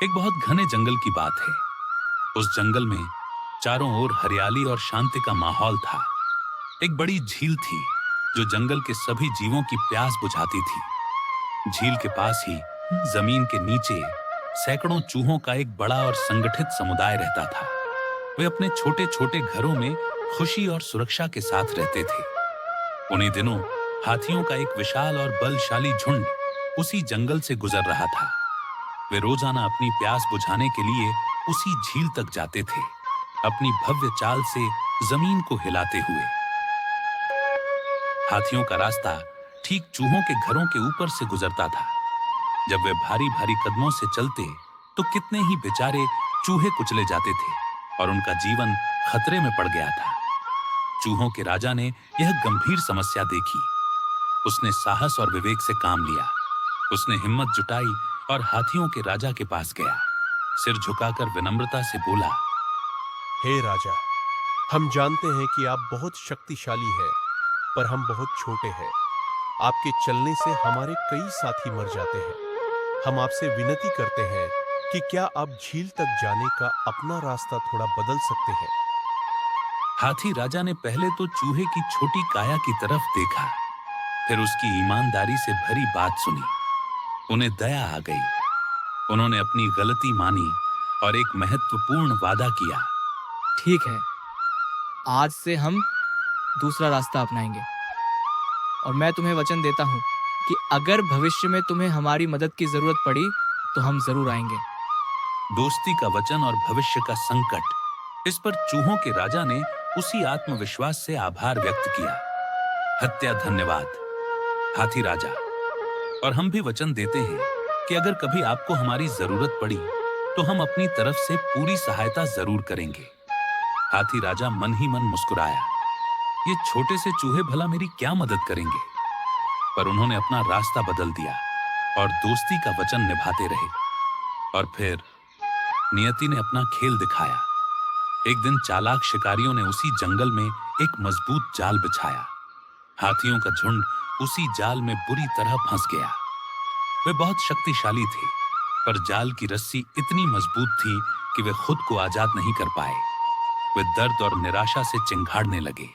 एक बहुत घने जंगल की बात है। उस जंगल में चारों ओर हरियाली और शांति का माहौल था। एक बड़ी झील थी जो जंगल के सभी जीवों की प्यास बुझाती थी। झील के पास ही जमीन के नीचे सैकड़ों चूहों का एक बड़ा और संगठित समुदाय रहता था। वे अपने छोटे छोटे घरों में खुशी और सुरक्षा के साथ रहते थे। उन्हीं दिनों हाथियों का एक विशाल और बलशाली झुंड उसी जंगल से गुजर रहा था। वे रोजाना अपनी प्यास बुझाने के लिए उसी झील तक जाते थे, अपनी भव्य चाल से जमीन को हिलाते हुए। हाथियों का रास्ता ठीक चूहों के घरों के ऊपर से गुजरता था। जब वे भारी भारी कदमों से चलते तो कितने ही बेचारे चूहे कुचले जाते थे और उनका जीवन खतरे में पड़ गया था। चूहों के राजा ने यह गंभीर समस्या देखी। उसने साहस और विवेक से काम लिया। उसने हिम्मत जुटाई और हाथियों के राजा के पास गया। सिर झुकाकर विनम्रता से बोला, हे राजा, हम जानते हैं कि आप बहुत शक्तिशाली हैं, पर हम बहुत छोटे हैं। आपके चलने से हमारे कई साथी मर जाते हैं। हम आपसे विनती करते हैं कि क्या आप झील तक जाने का अपना रास्ता थोड़ा बदल सकते हैं? हाथी राजा ने पहले तो चूहे की छोटी काया की तरफ देखा, फिर उसकी ईमानदारी से भरी बात सुनी। उन्हें दया आ गई। उन्होंने अपनी गलती मानी और एक महत्वपूर्ण वादा किया। ठीक है, आज से हम दूसरा रास्ता अपनाएंगे और मैं तुम्हें वचन देता हूँ कि अगर भविष्य में तुम्हें हमारी मदद की जरूरत पड़ी तो हम जरूर आएंगे। दोस्ती का वचन और भविष्य का संकट, इस पर चूहों के राजा ने उसी आत्मविश्वास से आभार व्यक्त किया। हत्या धन्यवाद हाथी राजा, और हम भी वचन देते हैं कि अगर कभी आपको हमारी जरूरत पड़ी तो हम अपनी तरफ से पूरी सहायता जरूर करेंगे। हाथी राजा मन ही मन मुस्कुराया। ये छोटे से चूहे भला मेरी क्या मदद करेंगे? पर उन्होंने अपना रास्ता बदल दिया और दोस्ती का वचन निभाते रहे। और फिर नियति ने अपना खेल दिखाया। एक दिन चालाक शिकारियों ने उसी जंगल में एक मजबूत जाल बिछाया। हाथियों का झुंड उसी जाल में बुरी तरह फंस गया। वे बहुत शक्तिशाली थे, पर जाल की रस्सी इतनी मजबूत थी कि वे खुद को आजाद नहीं कर पाए। वे दर्द और निराशा से चिंघाड़ने लगे।